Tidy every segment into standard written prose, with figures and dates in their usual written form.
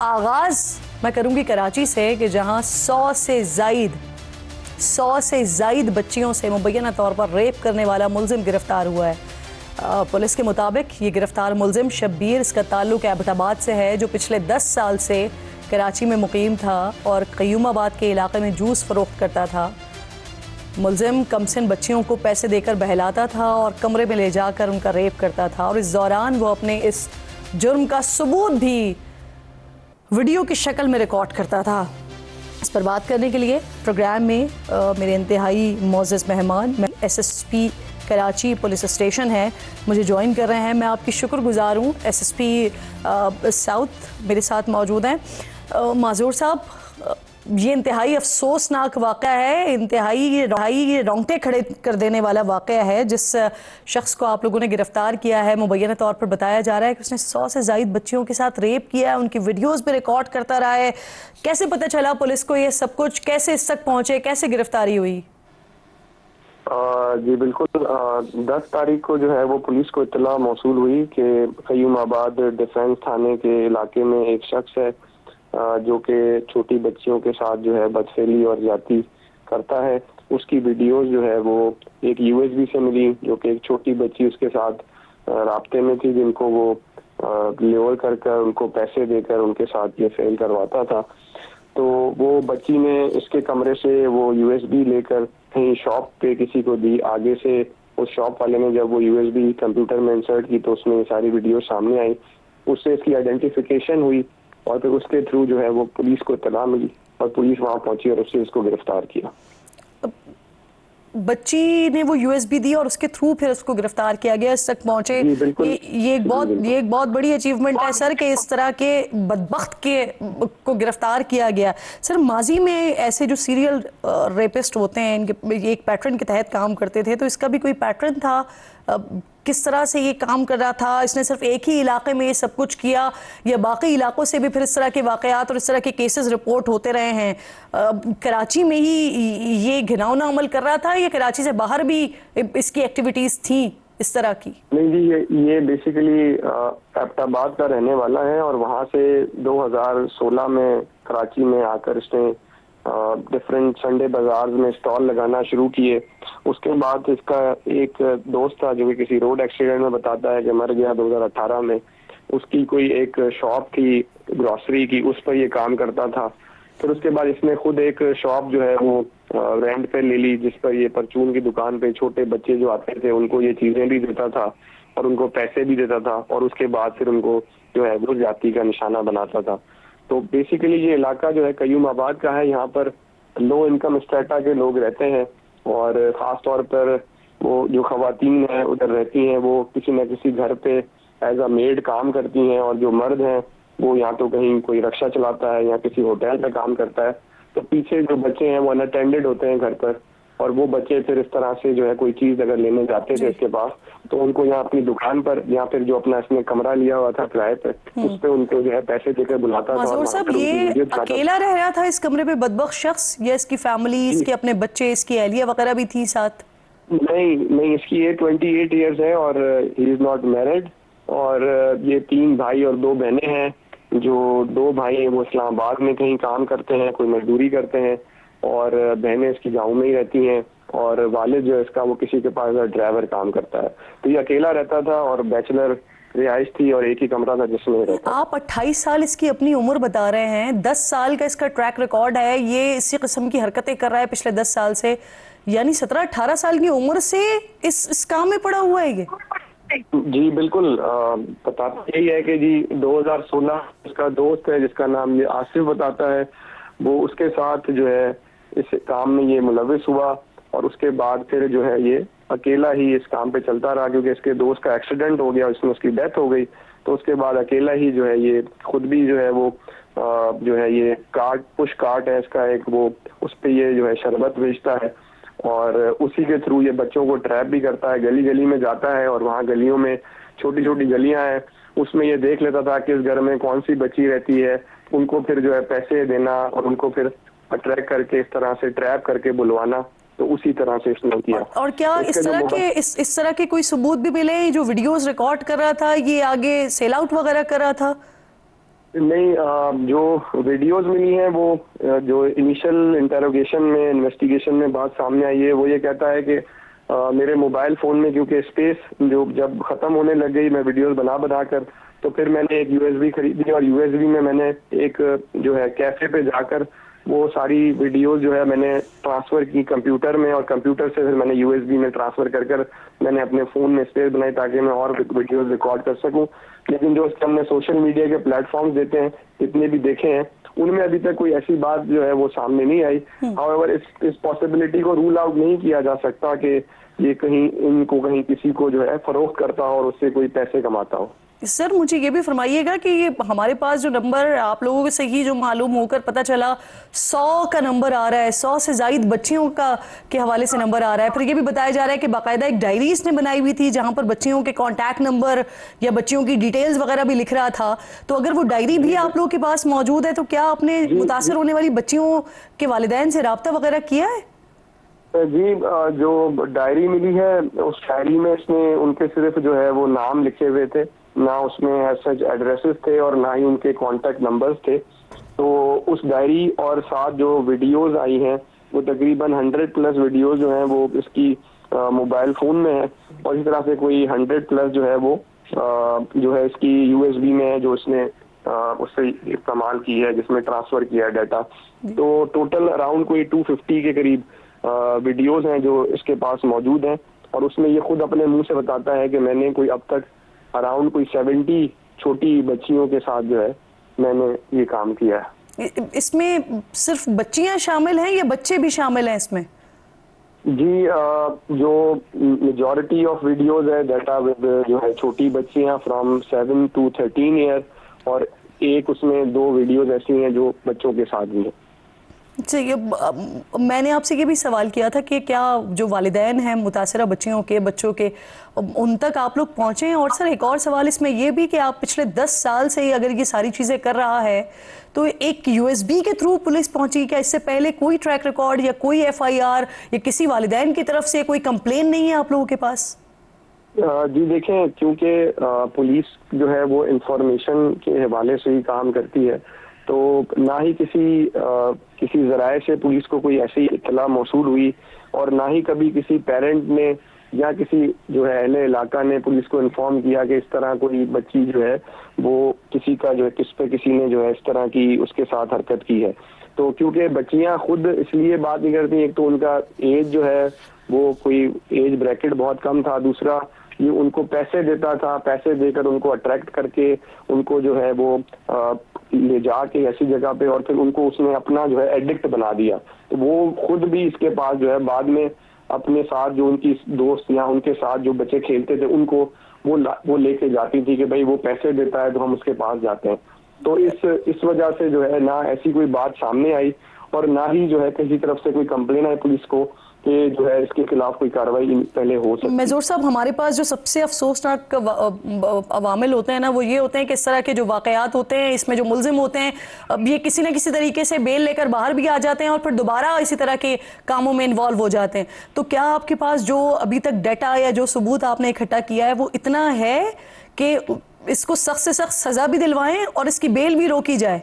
आगाज मैं करूंगी कराची से कि जहां 100 से जायद बच्चियों से मुबैना तौर पर रेप करने वाला मुलजिम गिरफ्तार हुआ है। पुलिस के मुताबिक ये गिरफ्तार मुलजिम शब्बीर, इसका ताल्लुक एबटाबाद से है, जो पिछले 10 साल से कराची में मुकीम था और क़य्यूमाबाद के इलाके में जूस फरोख्त करता था। मुलजिम कमसिन बच्चियों को पैसे देकर बहलाता था और कमरे में ले जाकर उनका रेप करता था और इस दौरान वो अपने इस जुर्म का सबूत भी वीडियो की शक्ल में रिकॉर्ड करता था। इस पर बात करने के लिए प्रोग्राम में मेरे इंतहाई मोअज़्ज़ज़ मेहमान SSP कराची पुलिस स्टेशन है, मुझे ज्वाइन कर रहे हैं। मैं आपकी शुक्रगुजार हूँ। SSP साउथ मेरे साथ मौजूद हैं। माजूर साहब, ये इंतहाई अफसोसनाक वाक़या है, इंतहाई रोंगटे खड़े कर देने वाला वाक़या है। जिस शख्स को आप लोगों ने गिरफ्तार किया है, मुबैना तौर पर बताया जा रहा है कि उसने 100 से ज़ायद बच्चियों के साथ रेप किया है, उनकी वीडियोस भी रिकॉर्ड करता रहा है। कैसे पता चला पुलिस को ये सब कुछ, कैसे इस तक पहुँचे, कैसे गिरफ्तारी हुई? जी बिल्कुल, 10 तारीख को जो है वो पुलिस को इत्तला मौसूल हुई कि क़य्यूमाबाद डिफेंस थाने के इलाके में एक शख्स है जो कि छोटी बच्चियों के साथ जो है बदफेली और ज्यादती करता है। उसकी वीडियोस जो है वो एक USB से मिली, जो कि एक छोटी बच्ची उसके साथ राब्ते में थी, जिनको वो लेवर कर उनको पैसे देकर उनके साथ ये फेल करवाता था। तो वो बच्ची ने इसके कमरे से वो USB लेकर कहीं शॉप पे किसी को दी। आगे से उस शॉप वाले ने जब वो USB कंप्यूटर में इंसर्ट की तो उसमें सारी वीडियो सामने आई। उससे इसकी आइडेंटिफिकेशन हुई और फिर उसके थ्रू जो है वो पुलिस को इत्तला मिली और पुलिस वहां पहुंची और उससे इसको गिरफ्तार किया। बच्ची ने वो USB दी और उसके थ्रू फिर उसको गिरफ्तार किया गया, इस तक पहुंचे। ये एक बहुत बड़ी अचीवमेंट है सर कि इस तरह के बदबख्त के को गिरफ्तार किया गया। सर, माजी में ऐसे जो सीरियल रेपिस्ट होते हैं, इनके एक पैटर्न के तहत काम करते थे, तो इसका भी कोई पैटर्न था? किस तरह से ये काम कर रहा था? इसने सिर्फ एक ही इलाके में ये सब कुछ किया या बाकी इलाकों से भी फिर इस तरह के वाकयात और इस तरह के केसेस रिपोर्ट होते रहे हैं? कराची में ही ये घिनौना अमल कर रहा था या कराची से बाहर भी इसकी एक्टिविटीज थी इस तरह की? नहीं जी, ये बेसिकली एबटाबाद का रहने वाला है और वहाँ से 2016 में कराची में आकर इसने डिफरेंट संडे बाजार में स्टॉल लगाना शुरू किए। उसके बाद इसका एक दोस्त था जो कि किसी रोड एक्सीडेंट में बताता है कि मर गया 2018 में। उसकी कोई एक शॉप थी ग्रोसरी की, उस पर ये काम करता था। फिर उसके बाद इसने खुद एक शॉप जो है वो रेंट पे ले ली, जिस पर ये परचून की दुकान पे छोटे बच्चे जो आते थे उनको ये चीजें भी देता था और उनको पैसे भी देता था और उसके बाद फिर उनको जो है वो जाति का निशाना बनाता था। तो बेसिकली ये इलाका जो है क़य्यूमाबाद का है, यहाँ पर लो इनकम स्ट्रेटा के लोग रहते हैं और खास तौर पर वो जो खवातीन हैं उधर रहती हैं वो किसी न किसी घर पे एज अ मेड काम करती हैं और जो मर्द हैं वो या तो कहीं कोई रक्षा चलाता है या किसी होटल में काम करता है। तो पीछे जो बच्चे हैं वो अनअटेंडेड होते हैं घर पर और वो बच्चे फिर इस तरह से जो है कोई चीज अगर लेने जाते थे इसके पास तो उनको यहाँ अपनी दुकान पर या फिर जो अपना इसने कमरा लिया हुआ था किराए पे उस पे उनको जो है पैसे देकर बुलाता था। माजूर साहब, ये अकेला रह रहा था इस कमरे पे बदबख्त शख्स या इसकी फैमिली, इसके अपने बच्चे, इसकी अहलिया वगैरह भी थी साथ? नहीं, इसकी एज 28 ईयर्स है और ही इज नॉट मैरिड और ये 3 भाई और 2 बहनें हैं। जो 2 भाई हैं वो इस्लामाबाद में कहीं काम करते हैं, कोई मजदूरी करते हैं और बहनें इसकी गाँव में ही रहती हैं और वालिद जो इसका वो किसी के पास ड्राइवर काम करता है। तो ये अकेला रहता था और बैचलर रिहाइश थी और एक ही कमरा था जिसमें रहता। आप 28 साल इसकी अपनी उम्र बता रहे हैं, 10 साल का इसका ट्रैक रिकॉर्ड है, ये इसी किस्म की हरकतें कर रहा है पिछले 10 साल से, यानी 17-18 साल की उम्र से इस काम में पड़ा हुआ है ये? जी बिल्कुल, बताता यही है कि जी 2016 इसका दोस्त है जिसका नाम ये आसिफ बताता है, वो उसके साथ जो है इस काम में ये मुलविस हुआ और उसके बाद फिर जो है ये अकेला ही इस काम पे चलता रहा क्योंकि इसके दोस्त का एक्सीडेंट हो गया, उसमें उसकी डेथ हो गई। तो उसके बाद अकेला ही जो है ये खुद भी जो है वो जो है ये पुश कार्ट है इसका एक, वो उस पे ये जो है शरबत बेचता है और उसी के थ्रू ये बच्चों को ट्रैप भी करता है। गली गली में जाता है और वहाँ गलियों में छोटी छोटी गलियां हैं, उसमें ये देख लेता था किस घर में कौन सी बच्ची रहती है, उनको फिर जो है पैसे देना और उनको फिर अट्रैक्ट करके इस तरह से ट्रैप करके बुलवाना। तो उसी तरह से इसने किया। और क्या इस तरह के कोई सबूत भी मिले? जो वीडियोस रिकॉर्ड कर रहा था ये आगे सेल आउट वगैरह कर रहा था? नहीं, जो वीडियोस मिली हैं वो जो इनिशियल इंटेरोगेशन में, इन्वेस्टिगेशन में बात सामने आई है, वो ये कहता है कि मेरे मोबाइल फोन में क्योंकि स्पेस जो जब खत्म होने लग गई, मैं वीडियोस बना कर, तो फिर मैंने एक यूएसबी खरीदी और यूएसबी में मैंने एक जो है कैफे पे जाकर वो सारी वीडियोस जो है मैंने ट्रांसफर की कंप्यूटर में, और कंप्यूटर से फिर मैंने यूएसबी में ट्रांसफर कर मैंने अपने फोन में स्पेस बनाई ताकि मैं और वीडियोस रिकॉर्ड कर सकूं। लेकिन जो हमने सोशल मीडिया के प्लेटफॉर्म्स देते हैं, जितने भी देखे हैं, उनमें अभी तक कोई ऐसी बात जो है वो सामने नहीं आई। हाउएवर इस पॉसिबिलिटी को रूल आउट नहीं किया जा सकता कि ये कहीं इनको कहीं किसी को जो है फरोख्त करता हो और उससे कोई पैसे कमाता हो। सर मुझे ये भी फरमाइएगा कि ये हमारे पास जो नंबर आप लोगों से ही जो मालूम होकर पता चला 100 का नंबर आ रहा है, 100 से ज्यादा बच्चियों का के हवाले से नंबर आ रहा है। फिर ये भी बताया जा रहा है कि बाकायदा एक डायरी इसने बनाई हुई थी जहां पर बच्चियों के कॉन्टैक्ट नंबर या बच्चियों की डिटेल्स वगैरह भी लिख रहा था। तो अगर वो डायरी भी आप लोगों के पास मौजूद है तो क्या आपने मुतासर होने वाली बच्चियों के वालिदैन से रब्ता वगैरह किया है? जी, जो डायरी मिली है उस डायरी में इसने उनके सिर्फ जो है वो नाम लिखे हुए थे, ना उसमें सच एड्रेसेस थे और ना ही उनके कांटेक्ट नंबर्स थे। तो उस डायरी और साथ जो वीडियोस आई हैं वो तकरीबन 100 प्लस वीडियोस जो हैं वो इसकी मोबाइल फोन में है, और इस तरह से कोई 100 प्लस जो है वो जो है इसकी यूएसबी में है जो इसने उससे इस्तेमाल की है, जिसमें ट्रांसफर किया है डाटा। तो टोटल अराउंड कोई 250 के करीब वीडियोस हैं जो इसके पास मौजूद हैं, और उसमें ये खुद अपने मुंह से बताता है कि मैंने कोई अब तक अराउंड कोई 70 छोटी बच्चियों के साथ जो है मैंने ये काम किया है। इसमें सिर्फ बच्चियां शामिल हैं या बच्चे भी शामिल हैं इसमें? जी, जो मेजॉरिटी ऑफ वीडियोस है डाटा विद जो है छोटी बच्चियां फ्रॉम 7 to 13 ईयर, और एक उसमें 2 वीडियोस ऐसी हैं जो बच्चों के साथ भी हैं। ये मैंने आपसे ये भी सवाल किया था कि क्या जो वालिदैन हैं मुतासरा बच्चियों के, बच्चों के, उन तक आप लोग पहुंचे हैं? और सर एक और सवाल इसमें ये भी कि आप पिछले 10 साल से ही अगर ये सारी चीज़ें कर रहा है तो एक यूएसबी के थ्रू पुलिस पहुंची, क्या इससे पहले कोई ट्रैक रिकॉर्ड या कोई एफआईआर या किसी वालिदैन की तरफ से कोई कंप्लेन नहीं है आप लोगों के पास? जी देखें, क्योंकि पुलिस जो है वो इंफॉर्मेशन के हवाले से ही काम करती है, तो ना ही किसी जराए से पुलिस को कोई ऐसी इत्तला मौसूल हुई, और ना ही कभी किसी पेरेंट ने या किसी जो है अहले इलाका ने पुलिस को इन्फॉर्म किया कि इस तरह कोई बच्ची जो है वो किसी का जो है किसी ने जो है इस तरह की उसके साथ हरकत की है। तो क्योंकि बच्चियां खुद इसलिए बात नहीं करती, एक तो उनका एज जो है वो कोई एज ब्रैकेट बहुत कम था, दूसरा ये उनको पैसे देता था, पैसे देकर उनको अट्रैक्ट करके उनको जो है वो ले जाके ऐसी जगह पे, और फिर उनको उसने अपना जो है एडिक्ट बना दिया। तो वो खुद भी इसके पास जो है बाद में अपने साथ जो उनकी दोस्त या उनके साथ जो बच्चे खेलते थे उनको वो लेके जाती थी कि भाई वो पैसे देता है तो हम उसके पास जाते हैं। तो इस वजह से जो है ना ऐसी कोई बात सामने आई, और ना ही जो है किसी तरफ से कोई कंप्लेन आई पुलिस को कि जो है इसके खिलाफ कोई कार्रवाई पहले हो सकती है। मेजर साहब, हमारे पास जो सबसे अफसोसनाक अवामिल होते हैं ना, वो ये होते हैं कि इस तरह के जो वाकयात होते हैं इसमें जो मुल्जिम होते हैं अब ये किसी न किसी तरीके से बेल लेकर बाहर भी आ जाते हैं और फिर दोबारा इसी तरह के कामों में इन्वॉल्व हो जाते हैं। तो क्या आपके पास जो अभी तक डाटा या जो सबूत आपने इकट्ठा किया है वो इतना है कि इसको सख्त से सख्त सजा भी दिलवाएं और इसकी बेल भी रोकी जाए?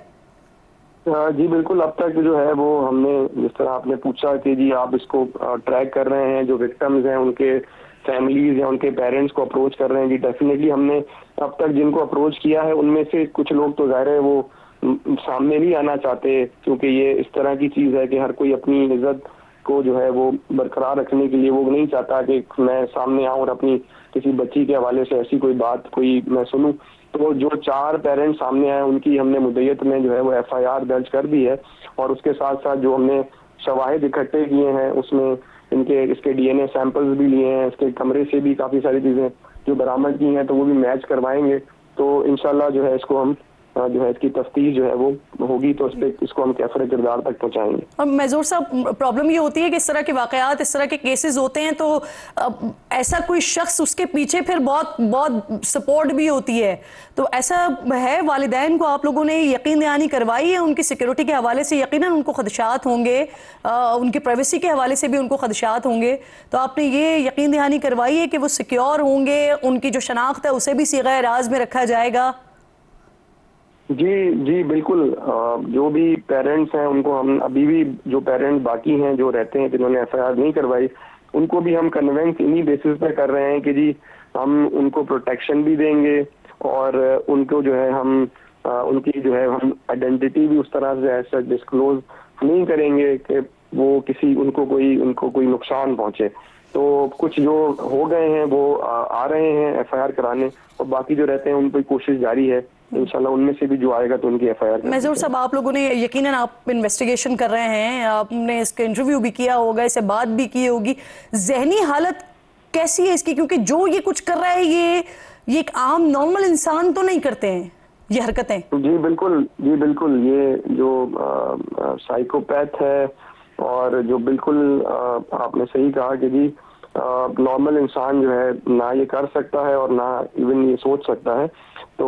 जी बिल्कुल, अब तक जो है वो हमने, जिस तरह आपने पूछा कि जी आप इसको ट्रैक कर रहे हैं, जो विक्टिम्स हैं उनके फैमिलीज या उनके पेरेंट्स को अप्रोच कर रहे हैं, जी डेफिनेटली हमने अब तक जिनको अप्रोच किया है उनमें से कुछ लोग तो ज़ाहिर है वो सामने नहीं आना चाहते, क्योंकि ये इस तरह की चीज़ है कि हर कोई अपनी इज्जत को जो है वो बरकरार रखने के लिए वो नहीं चाहता कि मैं सामने आऊँ और अपनी किसी बच्ची के हवाले से ऐसी कोई बात मैं सुनूं। तो जो 4 पेरेंट्स सामने आए उनकी हमने मुद्दत में जो है वो एफआईआर दर्ज कर दी है, और उसके साथ साथ जो हमने शवाहिद इकट्ठे किए हैं उसमें इसके डीएनए सैंपल्स भी लिए हैं, इसके कमरे से भी काफ़ी सारी चीज़ें जो बरामद की हैं तो वो भी मैच करवाएंगे। तो इंशाल्लाह जो है इसको हम जो है इसकी तफ्तीश जो है वो होगी तो इसको हम कैफरे किरदार तक पहुंचाएंगे। और मेजर साहब, प्रॉब्लम ये होती है कि इस तरह के वाकयात, इस तरह के केसेस होते हैं तो ऐसा कोई शख्स उसके पीछे फिर बहुत बहुत सपोर्ट भी होती है। तो ऐसा है, वालिदैन को आप लोगों ने यकीन दहानी करवाई है? उनकी सिक्योरिटी के हवाले से यकीनन उनको खदशात होंगे, उनकी प्राइवेसी के हवाले से भी उनको खदशात होंगे, तो आपने ये यकीन दहानी करवाई है कि वो सिक्योर होंगे, उनकी जो शनाख्त है उसे भी सीग़ा राज में रखा जाएगा? जी बिल्कुल। जो भी पेरेंट्स हैं उनको हम अभी भी, जो पेरेंट्स बाकी हैं जो रहते हैं जिन्होंने एफआईआर नहीं करवाई, उनको भी हम कन्वेंस इन्हीं बेसिस पे कर रहे हैं कि जी हम उनको प्रोटेक्शन भी देंगे और उनको जो है हम उनकी जो है हम आइडेंटिटी भी उस तरह से ऐसा डिस्क्लोज नहीं करेंगे कि वो उनको कोई नुकसान पहुंचे। तो कुछ जो हो गए हैं वो आ रहे हैं एफआईआर कराने, और बाकी जो रहते हैं उन पर कोशिश जारी है। इंशाल्लाह उनमें से भी जो आएगा तो उनकी एफआईआर। मजूर साहब, आप लोगों ने यकीनन आप इन्वेस्टिगेशन कर रहे हैं, आपने इसका इंटरव्यू भी किया होगा, इससे बात भी की होगी, जहनी हालत कैसी है इसकी? क्योंकि जो ये कुछ कर रहा है ये एक आम नॉर्मल इंसान तो नहीं करते हैं ये हरकतें। जी बिल्कुल, ये जो साइकोपैथ है और जो बिल्कुल आपने सही कहा कि जी नॉर्मल इंसान जो है ना ये कर सकता है और ना इवन ये सोच सकता है। तो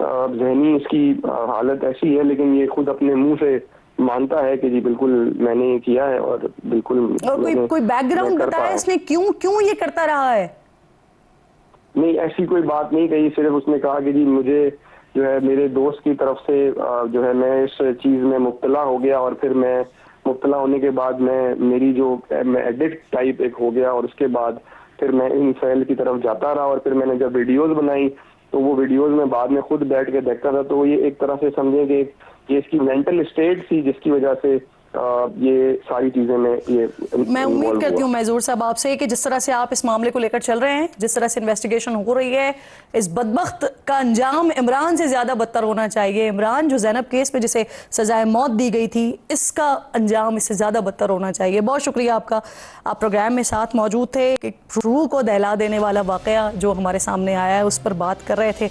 जहनी इसकी हालत ऐसी है, लेकिन ये खुद अपने मुंह से मानता है कि जी बिल्कुल मैंने ये किया है और बिल्कुल। और कोई बैकग्राउंड बताया इसने क्यों ये करता रहा है? नहीं, ऐसी कोई बात नहीं कही, सिर्फ उसने कहा कि जी मुझे जो है मेरे दोस्त की तरफ से जो है मैं इस चीज में मुब्तला हो गया, और फिर मैं मुब्तला होने के बाद मेरी जो मैं एडिक्ट टाइप एक हो गया, और उसके बाद फिर मैं इन फैल की तरफ जाता रहा, और फिर मैंने जब वीडियोस बनाई तो वो वीडियोस में बाद में खुद बैठ के देखता था। तो ये एक तरह से समझे कि ये इसकी मेंटल स्टेट थी जिसकी वजह से ये सारी चीजें में ये। मैं उम्मीद करती हूँ मजूर साहब आपसे कि जिस तरह से आप इस मामले को लेकर चल रहे हैं, जिस तरह से इन्वेस्टिगेशन हो रही है, इस बदबख्त का अंजाम इमरान से ज्यादा बदतर होना चाहिए। इमरान जो ज़ैनब केस में जिसे सजाए मौत दी गई थी, इसका अंजाम इससे ज्यादा बदतर होना चाहिए। बहुत शुक्रिया आपका, आप प्रोग्राम में साथ मौजूद थे। रूह को दहला देने वाला वाकया जो हमारे सामने आया है उस पर बात कर रहे थे।